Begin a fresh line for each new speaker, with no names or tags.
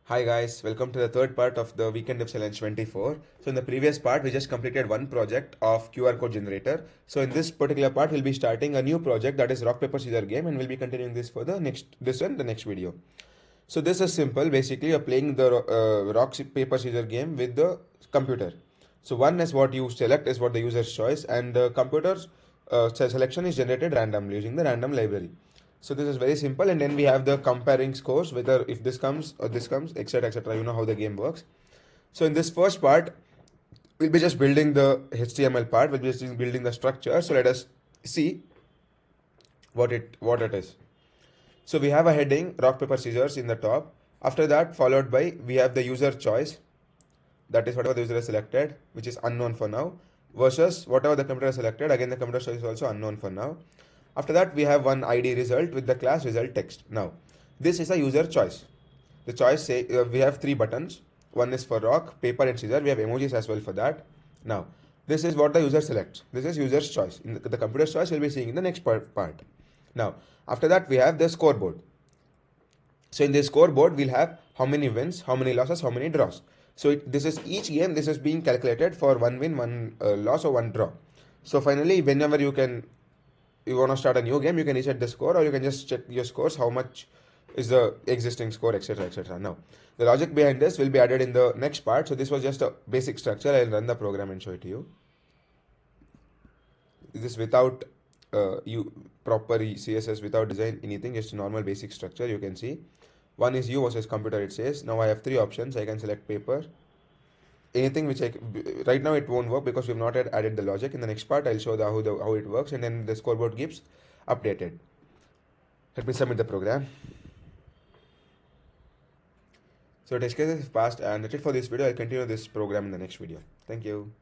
Hi guys, welcome to the third part of the Weekend Dev Challenge 24. So in the previous part, we just completed one project of QR code generator. So in this particular part, we'll be starting a new project that is rock, paper, scissors game, and we'll be continuing this for the next video. So this is simple. Basically, you're playing the rock, paper, scissors game with the computer. So one is what you select is what the user's choice, and the computer's selection is generated randomly using the random library. So this is very simple, and then we have the comparing scores, whether if this comes or this comes, etc., etc. You know how the game works. So in this first part, we'll be just building the HTML part. We'll be just building the structure. So let us see what it is. So we have a heading rock paper scissors in the top. After that, followed by we have the user choice. That is whatever the user has selected, which is unknown for now, versus whatever the computer has selected. Again, the computer choice is also unknown for now. After that, we have one ID result with the class result text. Now, this is a user choice. The choice say we have three buttons. One is for rock, paper, and scissors. We have emojis as well for that. Now, this is what the user selects. This is user's choice. In the computer's choice, we'll be seeing in the next part. Now, after that, we have the scoreboard. So in this scoreboard, we'll have how many wins, how many losses, how many draws. So this is each game. This is being calculated for one win, one loss, or one draw. So finally, whenever you want to start a new game, you can reset the score, or you can just check your scores, how much is the existing score, etc., etc. Now, the logic behind this will be added in the next part. So this was just a basic structure. I'll run the program and show it to you. This is without proper CSS, without design, anything, just a normal basic structure. You can see one is you versus computer, it says. Now I have three options. I can select paper, anything which right now it won't work because we've not yet added the logic. In the next part, I'll show how it works, and then the scoreboard keeps updated. Let me submit the program. So test case is passed, and that's it for this video. I'll continue this program in the next video. Thank you.